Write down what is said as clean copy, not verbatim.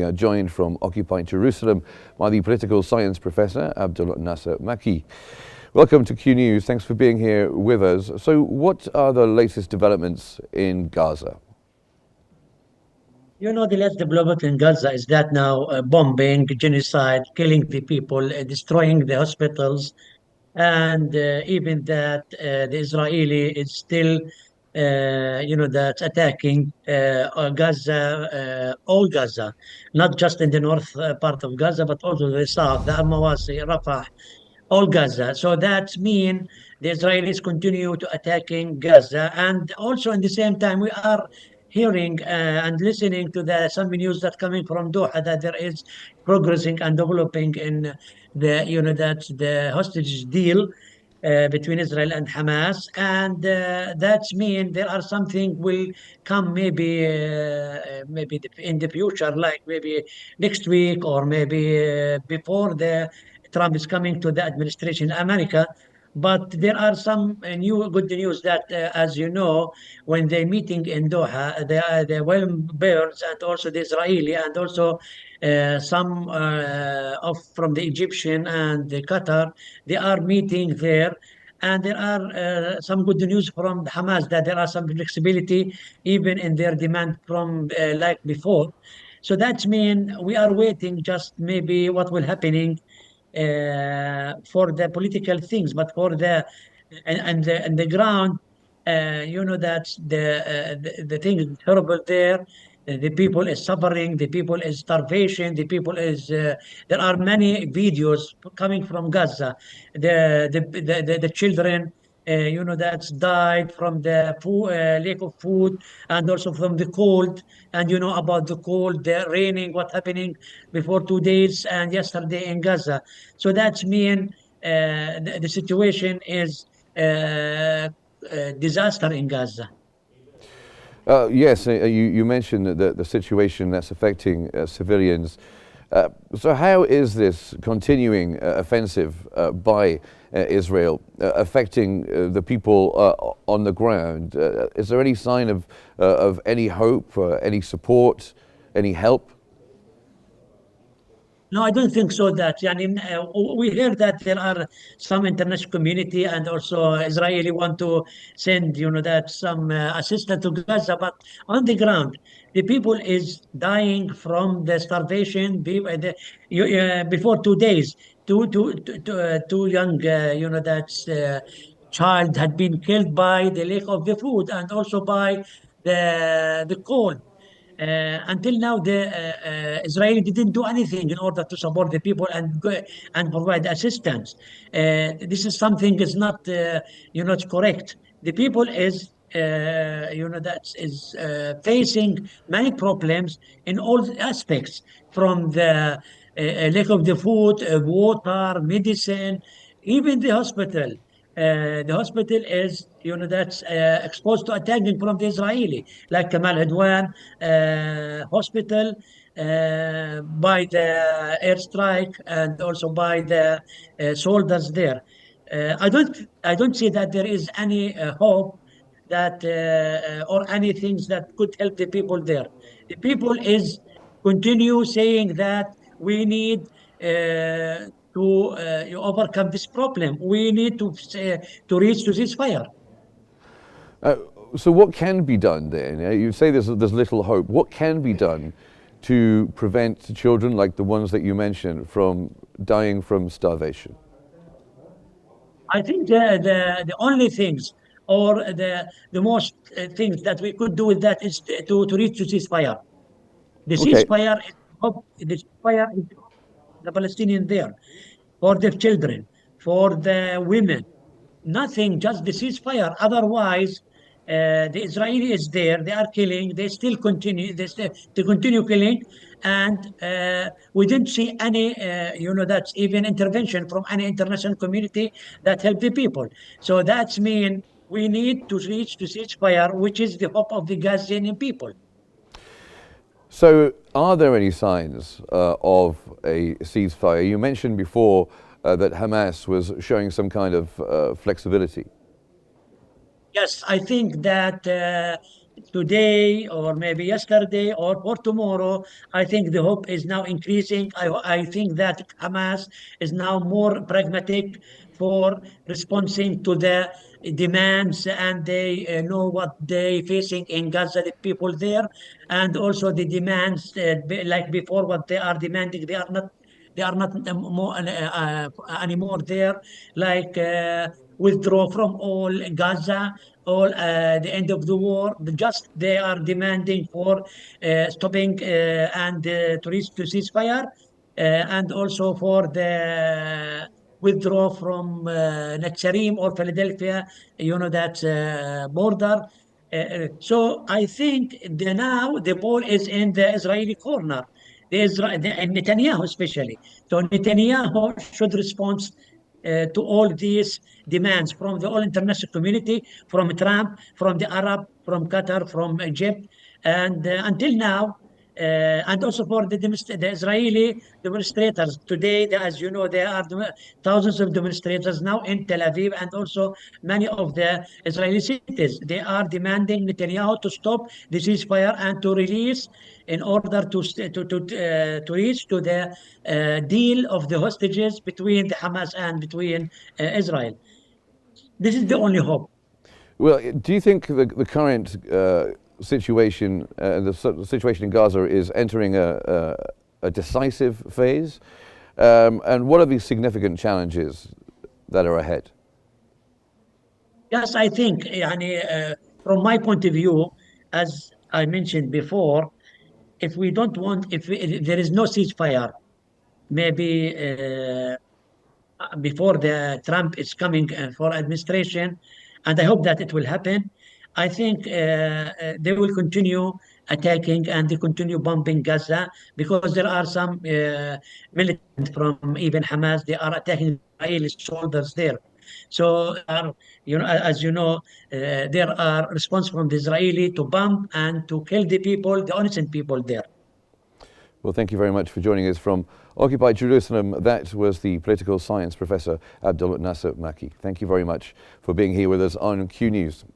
we are joined from occupied Jerusalem by the political science professor, Abdel Nasser Makki. Welcome to Q News. Thanks for being here with us. So what are the latest developments in Gaza? You know, the latest development in Gaza is that now bombing, genocide, killing the people, destroying the hospitals, and even that the Israeli is still, that attacking Gaza, all Gaza, not just in the north part of Gaza, but also the south, the Al-Mawasi, Rafah, all Gaza. So that means the Israelis continue to attacking Gaza, and also in the same time we are hearing and listening to the some news that coming from Doha that there is progressing and developing in the that the hostage deal between Israel and Hamas, and that means there are something will come maybe in the future, like maybe next week or maybe before the Trump is coming to the administration in America. But there are some new good news that, as you know, when they're meeting in Doha, the well-bears and also the Israeli and also some of from the Egyptian and the Qatar, they are meeting there. And there are some good news from Hamas that there are some flexibility even in their demand from like before. So that means we are waiting just maybe what will happening for the political things, but for the and the ground, that the thing is terrible there. The people is suffering. The people is starvation. The people is. There are many videos coming from Gaza. The children. That's died from the lack of food and also from the cold. And you know about the cold, the raining, what happening before 2 days and yesterday in Gaza. So that's mean the situation is disaster in Gaza. Yes, you mentioned the situation that's affecting civilians. So how is this continuing offensive by Israel affecting the people on the ground? Is there any sign of any hope, any support, any help? No, I don't think so. That we hear that there are some international community and also Israeli want to send, that some assistance to Gaza, but on the ground, the people is dying from the starvation. Before 2 days, two young, that's child had been killed by the lack of the food and also by the cold. Until now, the Israeli didn't do anything in order to support the people and provide assistance. This is something is not, correct. The people is, that is facing many problems in all aspects, from the lack of the food, water, medicine, even the hospital. The hospital is, that's exposed to attacking from the Israeli, like Kamal Adwan hospital, by the airstrike and also by the soldiers there. I don't see that there is any hope that or any things that could help the people there. The people is continue saying that we need to overcome this problem. We need to reach to ceasefire. So what can be done then? You say there's little hope. What can be done to prevent children like the ones that you mentioned from dying from starvation? I think the only things or the most things that we could do with that is to reach to ceasefire. The Okay. ceasefire is the ceasefire is the Palestinian there, for the children, for the women. Nothing, just the ceasefire. Otherwise, the Israeli is there. They are killing. They still continue. They continue killing, and we didn't see any, that's even intervention from any international community that help the people. So that's mean we need to reach to ceasefire, which is the hope of the Gazanian people. So are there any signs of a ceasefire? You mentioned before that Hamas was showing some kind of flexibility. Yes, I think that today or maybe yesterday or for tomorrow. I think the hope is now increasing. I think that Hamas is now more pragmatic for responding to the demands, and they know what they facing in Gaza, the people there, and also the demands like before what they are demanding. They are not more anymore there, like withdraw from all Gaza, all the end of the war. Just they are demanding for stopping and to reach to ceasefire, and also for the withdraw from Netzarim or Philadelphia, that border. So I think now the ball is in the Israeli corner, and Netanyahu especially. So Netanyahu should respond to all these demands from the all international community, from Trump, from the Arab, from Qatar, from Egypt, and until now, and also for the Israeli demonstrators. Today, as you know, there are thousands of demonstrators now in Tel Aviv and also many of the Israeli cities. They are demanding Netanyahu to stop the ceasefire and to release in order to reach to the deal of the hostages between the Hamas and between Israel. This is the only hope. Well, do you think the current situation, the situation in Gaza is entering a decisive phase? And what are the significant challenges that are ahead? Yes, I think, from my point of view, as I mentioned before, if there is no ceasefire, maybe before the Trump is coming for administration, and I hope that it will happen. I think they will continue attacking and they continue bombing Gaza because there are some militants from even Hamas. They are attacking Israeli soldiers there. So, as you know, there are response from the Israeli to bomb and to kill the people, the innocent people there. Well, thank you very much for joining us from occupied Jerusalem. That was the political science professor Abdel Nasser Makki. Thank you very much for being here with us on Q News.